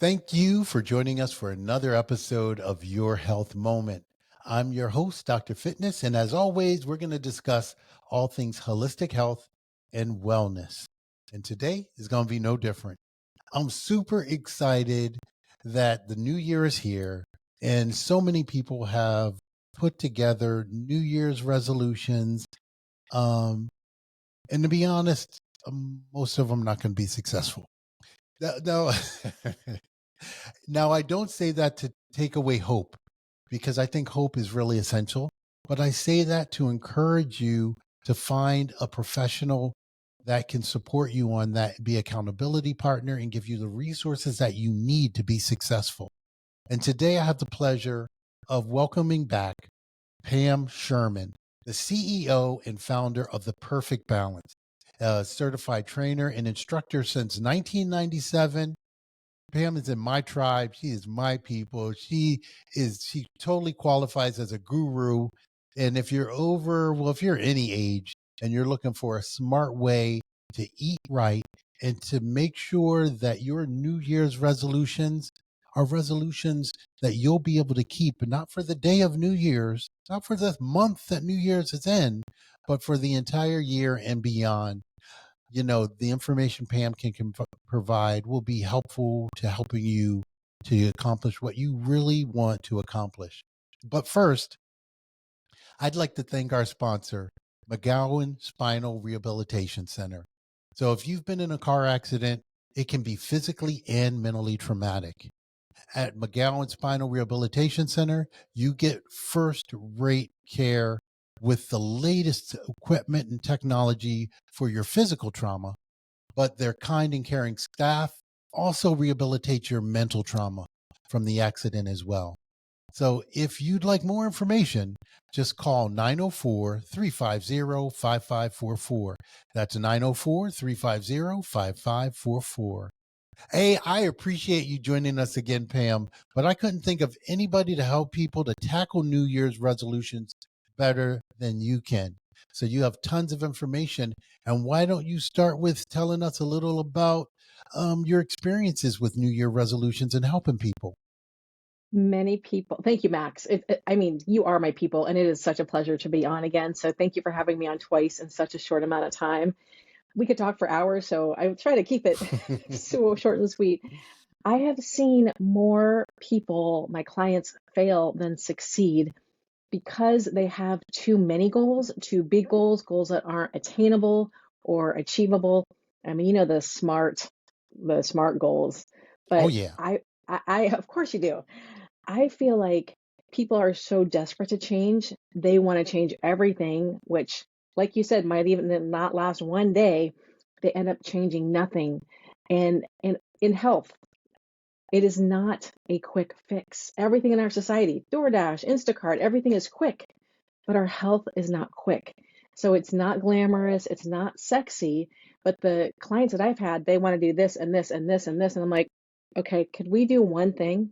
Thank you for joining us for another episode of Your Health Moment. I'm your host, Dr. Fitness, and as always, we're going to discuss all things holistic health and wellness. And today is going to be no different. I'm super excited that the new year is here, and so many people have put together New Year's resolutions. And to be honest, most of them not going to be successful. No, Now, I don't say that to take away hope because I think hope is really essential, but I say that to encourage you to find a professional that can support you on that, be accountability partner and give you the resources that you need to be successful. And today I have the pleasure of welcoming back Pam Sherman, the CEO and founder of The Perfect Balance, a certified trainer and instructor since 1997. Pam is in my tribe. She is my people. She totally qualifies as a guru. And if you're if you're any age and you're looking for a smart way to eat right and to make sure that your New Year's resolutions are resolutions that you'll be able to keep, but not for the day of New Year's, not for the month that New Year's is in, but for the entire year and beyond. The information Pam can provide will be helpful to helping you to accomplish what you really want to accomplish. But first, I'd like to thank our sponsor, McGowan Spinal Rehabilitation Center. So if you've been in a car accident, it can be physically and mentally traumatic. At McGowan Spinal Rehabilitation Center, you get first-rate care with the latest equipment and technology for your physical trauma, but their kind and caring staff also rehabilitate your mental trauma from the accident as well. So if you'd like more information, just call 904-350-5544. That's 904-350-5544. Hey, I appreciate you joining us again, Pam, but I couldn't think of anybody to help people to tackle New Year's resolutions better than you can. So you have tons of information. And why don't you start with telling us a little about your experiences with New Year resolutions and helping people? Many people. Thank you, Max. I mean, you are my people, and it is such a pleasure to be on again. So thank you for having me on twice in such a short amount of time. We could talk for hours, so I would try to keep it so short and sweet. I have seen more people, my clients, fail than succeed because they have too many goals, too big goals, goals that aren't attainable or achievable. I mean, the smart goals, Oh, but yeah. of course you do. I feel like people are so desperate to change. They want to change everything, which, like you said, might even not last one day. They end up changing nothing. And in health, it is not a quick fix. Everything in our society, DoorDash, Instacart, everything is quick, but our health is not quick. So it's not glamorous, it's not sexy, but the clients that I've had, they want to do this and this and this and this. And I'm like, okay, could we do one thing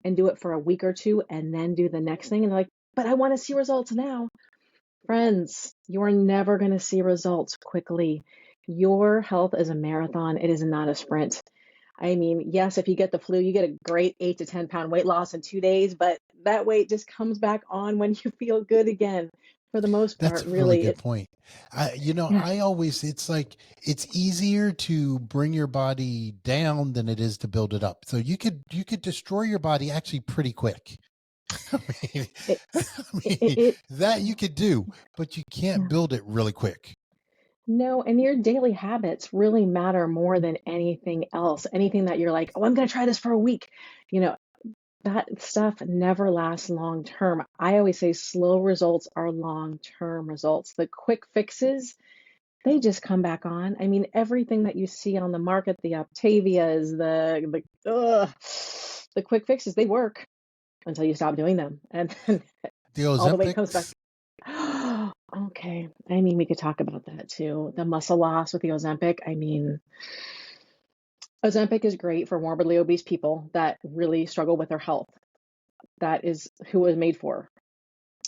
and do it for a week or two and then do the next thing? And they're like, but I want to see results now. Friends, you're never going to see results quickly. Your health is a marathon, it is not a sprint. I mean, yes, if you get the flu, you get a great 8 to 10 pound weight loss in 2 days, but that weight just comes back on when you feel good again. For the most That's part, a really really, good point. yeah, It's like it's easier to bring your body down than it is to build it up. So you could destroy your body actually pretty quick. I mean, it, I it, it, mean it that you could do, but you can't yeah. build it really quick. No, and your daily habits really matter more than anything else. Anything that you're like, oh, I'm going to try this for a week. You know, that stuff never lasts long term. I always say slow results are long term results. The quick fixes, they just come back on. I mean, everything that you see on the market, the Octavias, the quick fixes, they work until you stop doing them. And then The all the weight comes back. Ozempics. Okay. I mean, we could talk about that too. The muscle loss with the Ozempic. I mean, Ozempic is great for morbidly obese people that really struggle with their health. That is who it was made for,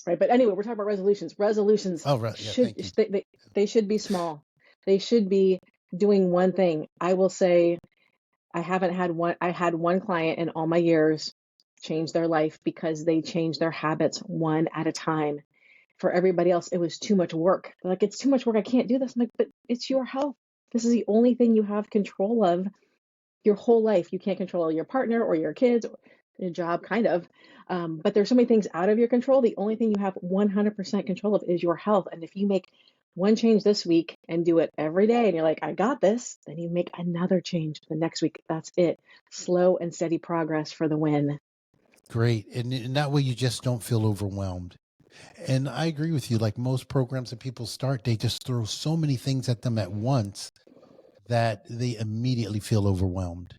right? But anyway, we're talking about resolutions. Resolutions Oh, right. Yeah. should Thank you. they should be small. They should be doing one thing. I will say I had one client in all my years change their life because they changed their habits one at a time. For everybody else, it was too much work. They're like, it's too much work. I can't do this. I'm like, but it's your health. This is the only thing you have control of your whole life. You can't control your partner or your kids or your job, kind of. But there's so many things out of your control. The only thing you have 100% control of is your health. And if you make one change this week and do it every day, and you're like, I got this, then you make another change the next week. That's it. Slow and steady progress for the win. Great. And that way you just don't feel overwhelmed. And I agree with you. Like most programs that people start, they just throw so many things at them at once that they immediately feel overwhelmed.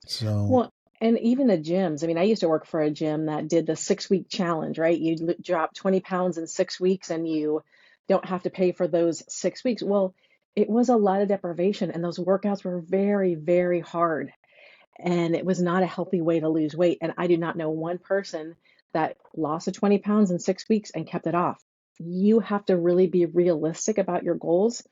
So Well, and even the gyms. I mean, I used to work for a gym that did the 6 week challenge, right? You drop 20 pounds in 6 weeks and you don't have to pay for those 6 weeks. Well, it was a lot of deprivation, and those workouts were very, very hard. And it was not a healthy way to lose weight. And I do not know one person that lost the 20 pounds in 6 weeks and kept it off. You have to really be realistic about your goals.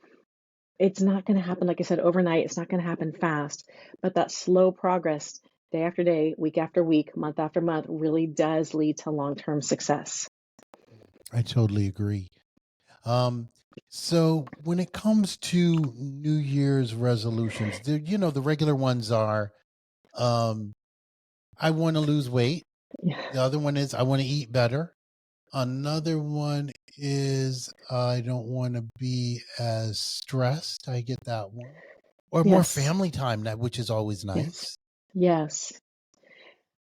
It's not going to happen, like I said, overnight. It's not going to happen fast, but that slow progress, day after day, week after week, month after month, really does lead to long-term success. I totally agree. Um, so when it comes to New Year's resolutions, the regular ones are, um, I want to lose weight. Yeah. The other one is I want to eat better. Another one is I don't want to be as stressed. I get that one. Or more Yes. family time, that which is always Yes. nice. Yes.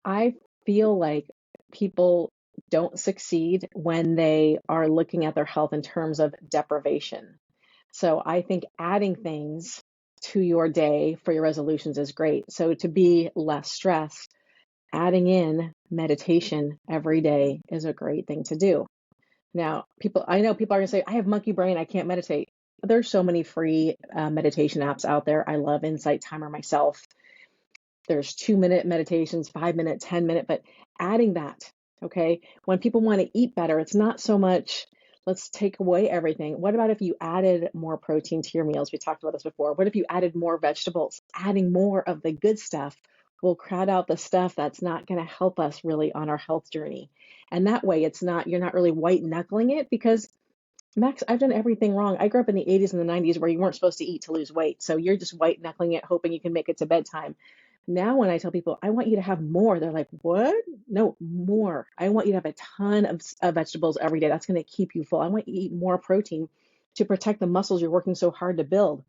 I feel like people don't succeed when they are looking at their health in terms of deprivation. So I think adding things to your day for your resolutions is great. So to be less stressed, adding in meditation every day is a great thing to do. Now, I know people are going to say, I have monkey brain, I can't meditate. There's so many free meditation apps out there. I love Insight Timer myself. There's 2 minute meditations, 5 minute, 10 minute, but adding that, okay? When people want to eat better, it's not so much, let's take away everything. What about if you added more protein to your meals? We talked about this before. What if you added more vegetables? Adding more of the good stuff will crowd out the stuff that's not going to help us really on our health journey. And that way, you're not really white knuckling it, because Max, I've done everything wrong. I grew up in the 80s and the 90s where you weren't supposed to eat to lose weight. So you're just white knuckling it, hoping you can make it to bedtime. Now, when I tell people I want you to have more, they're like, what? No, more. I want you to have a ton of vegetables every day. That's going to keep you full. I want you to eat more protein to protect the muscles you're working so hard to build.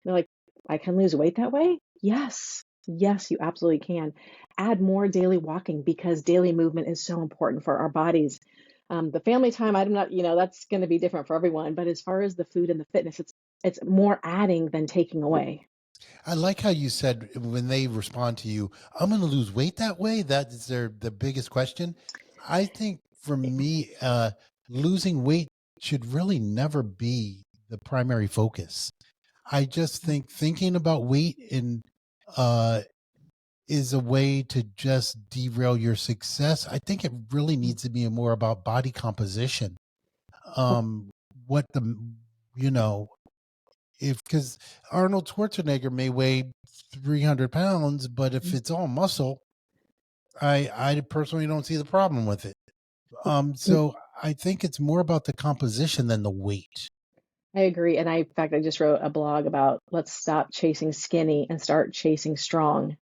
They're like, I can lose weight that way? Yes. Yes, you absolutely can. Add more daily walking, because daily movement is so important for our bodies. The family time, I'm not, that's going to be different for everyone. But as far as the food and the fitness, it's more adding than taking away. I like how you said when they respond to you, I'm going to lose weight that way. That is the biggest question. I think for me, losing weight should really never be the primary focus. I just think thinking about weight and uh, is a way to just derail your success. I think it really needs to be more about body composition. Well, Um, what the you know if because Arnold Schwarzenegger may weigh 300 pounds, but if it's all muscle, I personally don't see the problem with it. mm, So I think it's more about the composition than the weight. I agree. And in fact, I just wrote a blog about let's stop chasing skinny and start chasing strong.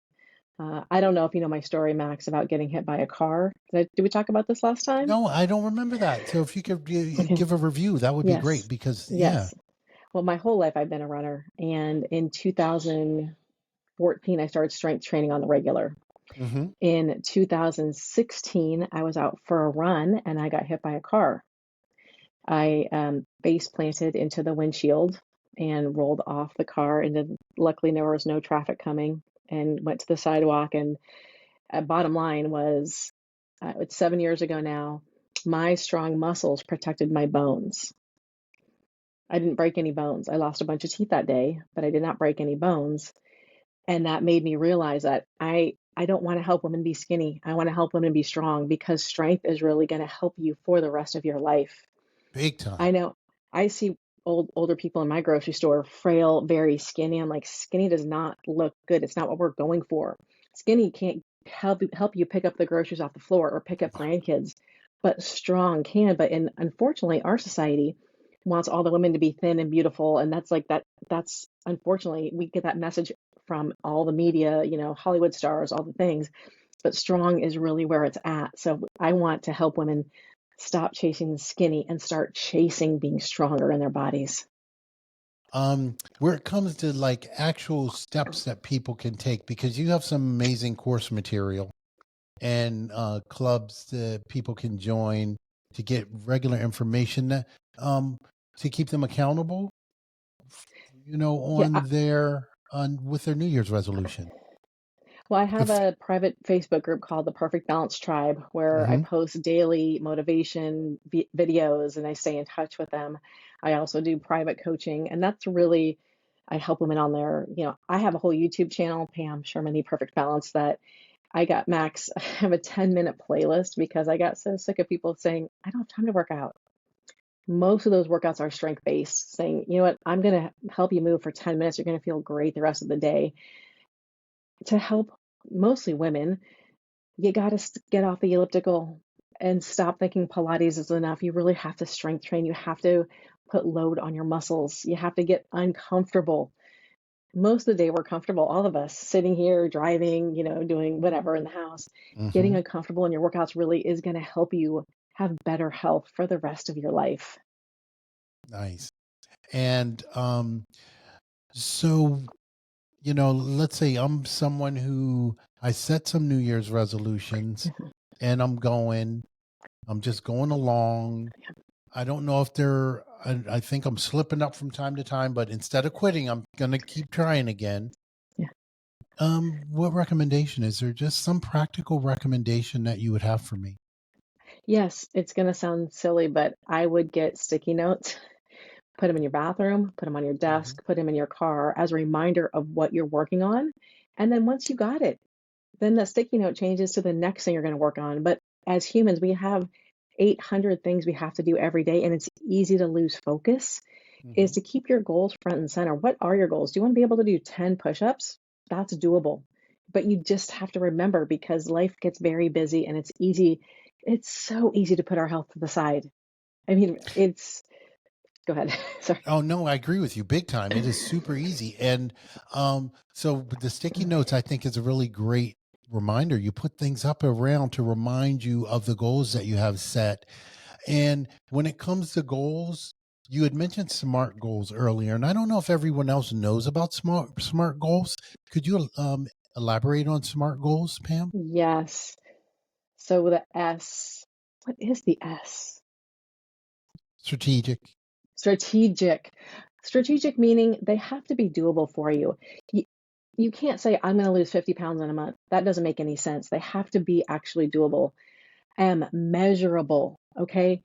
I don't know if you know my story, Max, about getting hit by a car. Did we talk about this last time? No, I don't remember that. So if you could Okay. give a review, that would be great Yes. because yeah. Yes. Well, my whole life I've been a runner. And in 2014, I started strength training on the regular. Hmm. In 2016, I was out for a run and I got hit by a car. I face planted into the windshield and rolled off the car. And luckily, there was no traffic coming, and went to the sidewalk. And bottom line was, it's 7 years ago now. My strong muscles protected my bones. I didn't break any bones. I lost a bunch of teeth that day, but I did not break any bones. And that made me realize that I don't want to help women be skinny. I want to help women be strong, because strength is really going to help you for the rest of your life. Big time. I know I see. older people in my grocery store, frail, very skinny. I'm like, skinny does not look good. It's not what we're going for. Skinny can't help you pick up the groceries off the floor or pick up grandkids, but strong can. But unfortunately, our society wants all the women to be thin and beautiful, and that's unfortunately we get that message from all the media, Hollywood stars, all the things. But strong is really where it's at. So I want to help women stop chasing the skinny and start chasing being stronger in their bodies. Where it comes to like actual steps that people can take, because you have some amazing course material and clubs that people can join to get regular information that, um, to keep them accountable, Yeah, on their on with their New Year's resolution. well, I have If a private Facebook group called the Perfect Balance Tribe where I hmm post daily motivation videos and I stay in touch with them. I also do private coaching, and that's really, I help women on there. I have a whole YouTube channel, Pam Sherman, the Perfect Balance, that I got max. I have a 10-minute playlist because I got so sick of people saying, I don't have time to work out. Most of those workouts are strength based, saying, you know what, I'm going to help you move for 10 minutes. You're going to feel great the rest of the day. To help mostly women, you got to get off the elliptical and stop thinking Pilates is enough. You really have to strength train. You have to put load on your muscles. You have to get uncomfortable. Most of the day, we're comfortable, all of us, sitting here, driving, doing whatever in the house. Getting hmm uncomfortable in your workouts really is going to help you have better health for the rest of your life. Nice. And so, let's say I'm someone who I set some New Year's resolutions and I'm just going along. I don't know if I think I'm slipping up from time to time, but instead of quitting, I'm going to keep trying again. Yeah. What recommendation is there? Just some practical recommendation that you would have for me? Yes, it's going to sound silly, but I would get sticky notes. Put them in your bathroom, put them on your hmm desk, put them in your car as a reminder of what you're working on. And then once you got it, then the sticky note changes to the next thing you're going to work on. But as humans, we have 800 things we have to do every day, and it's easy to lose focus. Is hmm to keep your goals front and center. What are your goals? Do you want to be able to do 10 push ups? That's doable. But you just have to remember because life gets very busy and it's easy. It's so easy to put our health to the side. I mean, go ahead. Sorry. Oh no, I agree with you big time. It is super easy, and so the sticky notes I think is a really great reminder. You put things up around to remind you of the goals that you have set. And when it comes to goals, you had mentioned SMART goals earlier, and I don't know if everyone else knows about SMART goals. Could you elaborate on SMART goals, Pam? Yes. So the S, what is the S? Strategic. Strategic. Strategic meaning they have to be doable for you. You, you can't say, I'm going to lose 50 pounds in a month. That doesn't make any sense. They have to be actually doable. Measurable. Okay.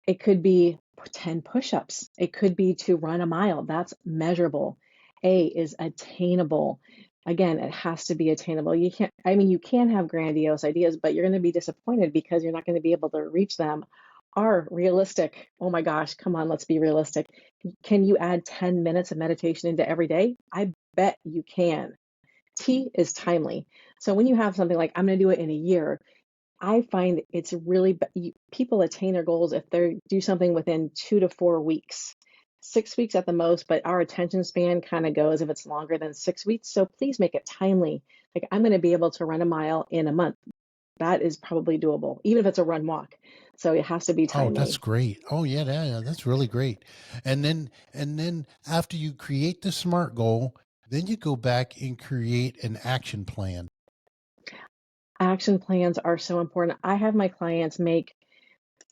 It could be 10 push ups, it could be to run a mile. That's measurable. A is attainable. Again, it has to be attainable. You can't, I mean, you can have grandiose ideas, but you're going to be disappointed because you're not going to be able to reach them. Are realistic. Oh my gosh, come on, let's be realistic. Can you add 10 minutes of meditation into every day? I bet you can. T is timely. So when you have something like, I'm going to do it in a year, I find it's really people attain their goals if they do something within 2 to 4 weeks, 6 weeks at the most. But our attention span kind of goes if it's longer than 6 weeks. So please make it timely. Like I'm going to be able to run a mile in a month. That is probably doable, even if it's a run walk. So it has to be Oh, that's timely. great. Oh yeah, yeah, that's really great. And then after you create the SMART goal, then you go back and create an action plan. Action plans are so important. I have my clients make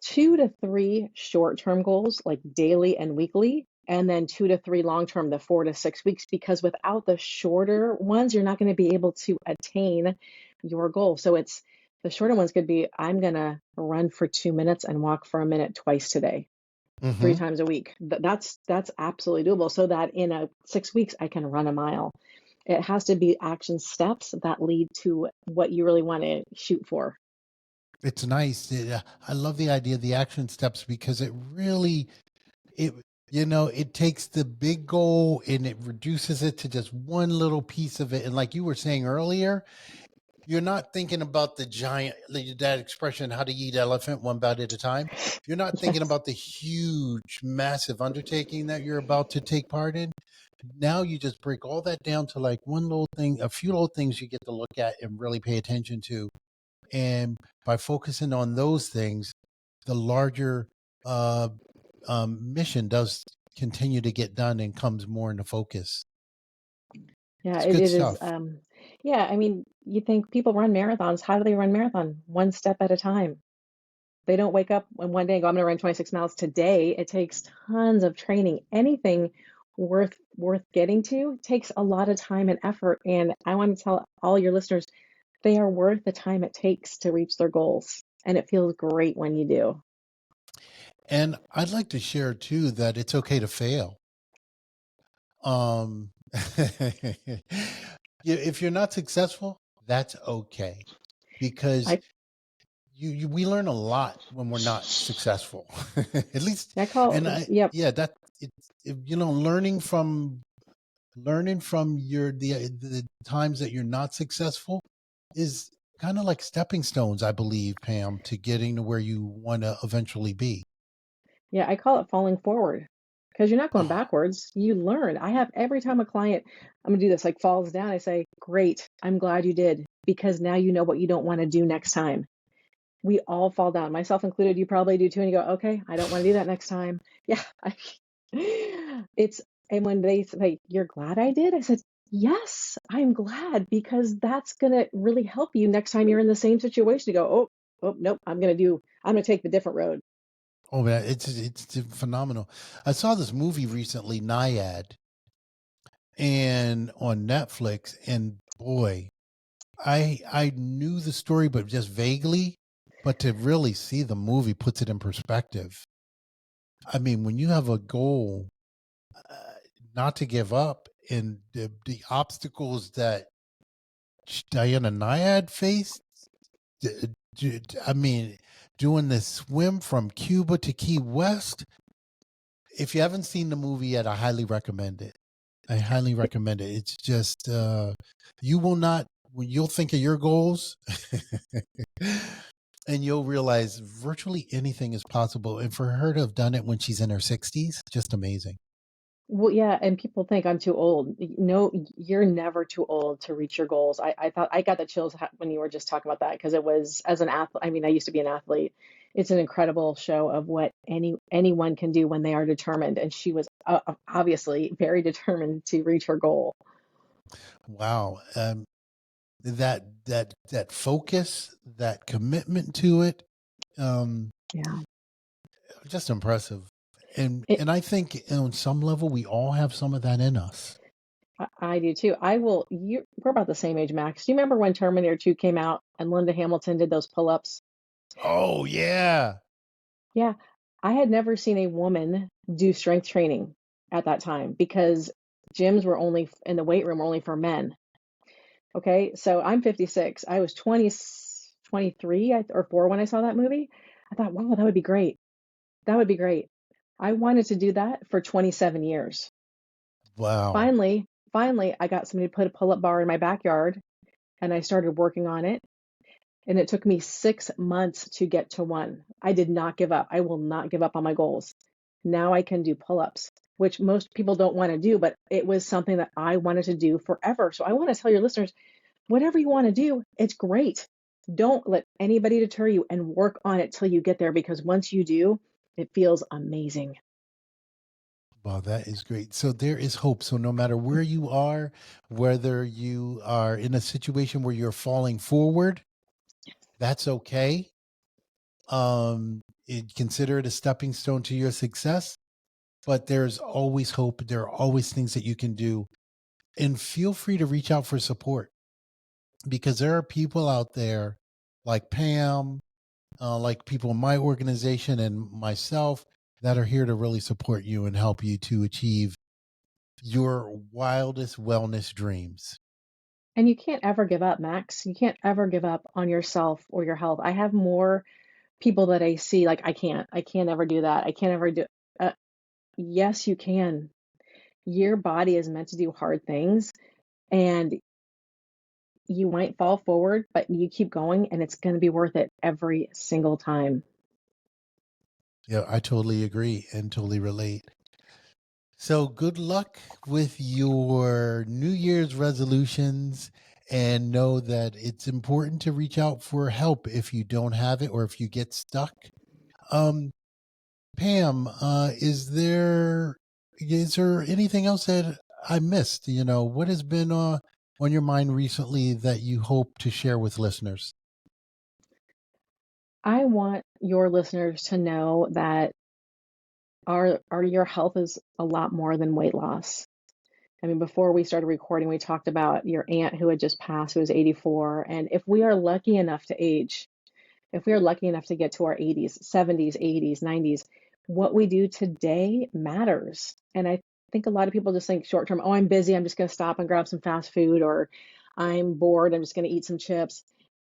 2 to 3 short-term goals, like daily and weekly, and then 2 to 3 long-term, the 4 to 6 weeks, because without the shorter ones, you're not going to be able to attain your goal. So it's the shorter ones could be, I'm going to run for 2 minutes and walk for a minute twice today, three hmm times a week. That's absolutely doable. So that in 6 weeks, I can run a mile. It has to be action steps that lead to what you really want to shoot for. It's nice. I love the idea of the action steps because it really it It takes the big goal and it reduces it to just one little piece of it. And like you were saying earlier, you're not thinking about the giant, that expression, how to eat elephant one bite at a time. You're not thinking Yes. about the huge, massive undertaking that you're about to take part in. Now you just break all that down to like one little thing, a few little things you get to look at and really pay attention to. And by focusing on those things, the larger uh, mission does continue to get done and comes more into focus. Yeah, It's it, good it is. stuff. Yeah, I mean, you think people run marathons. How do they run marathon? One step at a time. They don't wake up and one day and go, I'm going to run 26 miles today. It takes tons of training. Anything worth getting to takes a lot of time and effort. And I want to tell all your listeners, they are worth the time it takes to reach their goals. And it feels great when you do. And I'd like to share too that it's okay to fail. Um, if you're not successful, that's okay, because I we learn a lot when we're not successful, at least. I call And I yep. yeah, that learning from the times that you're not successful is kind of like stepping stones, I believe, Pam, to getting to where you want to eventually be. Yeah, I call it falling forward because you're not going Oh, backwards. You learn. I have every time a client, I'm gonna do this, like falls down, I say, great, I'm glad you did because now you know what you don't want to do next time. We all fall down, myself included. You probably do too. And you go, okay, I don't want to do that next time. Yeah. It's, and when they say, you're glad I did, I said, yes, I'm glad because that's going to really help you next time you're in the same situation to go, oh, nope, I'm going to take the different road. oh man, it's phenomenal. I saw this movie recently, Naiad, and on Netflix, and boy, I knew the story, but just vaguely. But to really see the movie puts it in perspective. I mean, when you have a goal, uh, not to give up, and the obstacles that Diana Nyad faced, I mean, doing this swim from Cuba to Key West. If you haven't seen the movie yet, I highly recommend it. I highly recommend it. It's just you will not, when you'll think of your goals and you'll realize virtually anything is possible. And for her to have done it when she's in her 60s, just amazing. Well, yeah, and people think I'm too old. No, you're never too old to reach your goals. I thought I got the chills when you were just talking about that because it was as an athlete. I mean, I used to be an athlete. It's an incredible show of what anyone can do when they are determined, and she was obviously very determined to reach her goal. Wow. That focus, that commitment to it, um, Yeah, just impressive. And it, and I think on some level we all have some of that in us. I do too. I will. We're about the same age, Max. Do you remember when Terminator 2 came out and Linda Hamilton did those pull-ups? Oh yeah. Yeah, I had never seen a woman do strength training at that time because gyms were only in the weight room were only for men. Okay, so I'm 56. I was 23 or 4 when I saw that movie. I thought, wow, that would be great. That would be great. I wanted to do that for 27 years. Wow. Finally, I got somebody to put a pull-up bar in my backyard and I started working on it. And it took me 6 months to get to one. I did not give up. I will not give up on my goals. Now I can do pull ups, which most people don't want to do, but it was something that I wanted to do forever. So I want to tell your listeners whatever you want to do, it's great. Don't let anybody deter you and work on it till you get there because once you do, it feels amazing. Wow, that is great. So there is hope. So no matter where you are, whether you are in a situation where you're falling forward, that's okay. Consider it a stepping stone to your success, but there's always hope. There are always things that you can do. And feel free to reach out for support, because there are people out there like Pam, like people in my organization and myself that are here to really support you and help you to achieve your wildest wellness dreams. And you can't ever give up, Max. You can't ever give up on yourself or your health. I have more people that I see like I can't ever do that. I can't ever do. Yes, you can. Your body is meant to do hard things, and you might fall forward, but you keep going, and it's going to be worth it every single time. Yeah, I totally agree and totally relate. So good luck with your New Year's resolutions, and know that it's important to reach out for help if you don't have it or if you get stuck. Um, Pam, is there anything else that I missed? What has been on your mind recently that you hope to share with listeners? I want your listeners to know that your health is a lot more than weight loss. I mean, before we started recording, we talked about your aunt who had just passed, who was 84. And if we are lucky enough to age, if we are lucky enough to get to our 80s, 70s, 80s, 90s, what we do today matters. And I think a lot of people just think short term, oh, I'm busy, I'm just going to stop and grab some fast food, or I'm bored, I'm just going to eat some chips.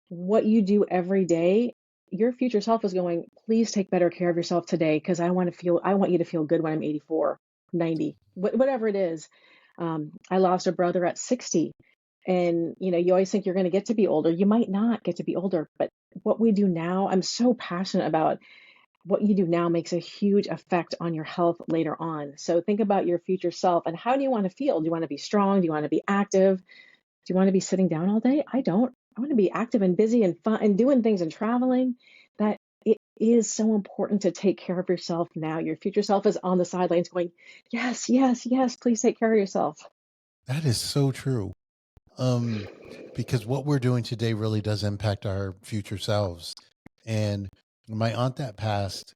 What you do every day, your future self is going, please take better care of yourself today because I want you to feel good when I'm 84, 90, whatever it is. I lost a brother at 60. And you always think you're going to get to be older. You might not get to be older, but what we do now, I'm so passionate about what you do now makes a huge effect on your health later on. So think about your future self and how do you want to feel? Do you want to be strong? Do you want to be active? Do you want to be sitting down all day? I don't. I want to be active and busy and fun and doing things and traveling. That it is so important to take care of yourself now. Your future self is on the sidelines going, yes, yes, yes, please take care of yourself. That is so true. Um, because what we're doing today really does impact our future selves. And my aunt that passed,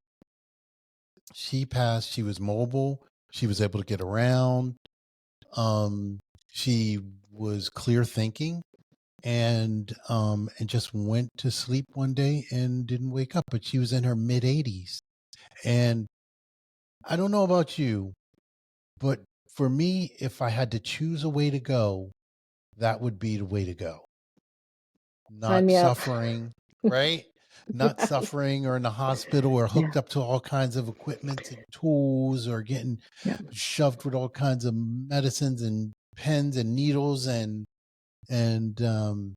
she was mobile, she was able to get around, um, she was clear thinking, and just went to sleep one day and didn't wake up, but she was in her mid 80s. And I don't know about you, but for me, if I had to choose a way to go, that would be the way to go. Sign Not me up. suffering, right? Not Yes. suffering or in the hospital or Yeah. hooked up to all kinds of equipment and tools or getting Yeah. shoved with all kinds of medicines and pens and needles and no,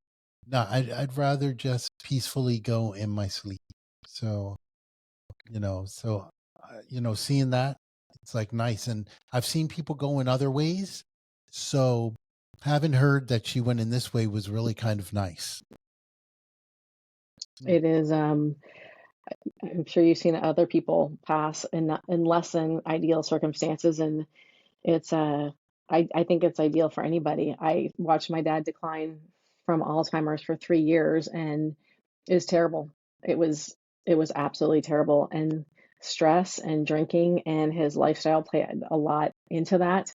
I'd rather just peacefully go in my sleep. So, seeing that, it's like nice. And I've seen people go in other ways. So having heard that she went in this way was really kind of nice. Mm. It is. I'm sure you've seen other people pass in less than ideal circumstances, and it's I think it's ideal for anybody. I watched my dad decline from Alzheimer's for 3 years, and it was terrible. It was it was absolutely terrible, and stress and drinking and his lifestyle played a lot into that.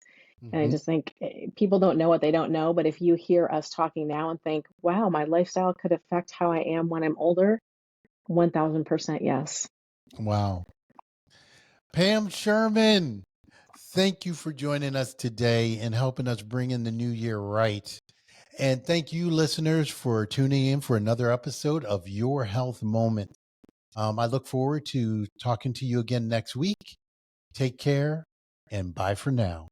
And I Hmm. just think people don't know what they don't know. But if you hear us talking now and think, wow, my lifestyle could affect how I am when I'm older, 1000% yes. Wow. Pam Sherman, thank you for joining us today and helping us bring in the new year right. And thank you, listeners, for tuning in for another episode of Your Health Moment. I look forward to talking to you again next week. Take care and bye for now.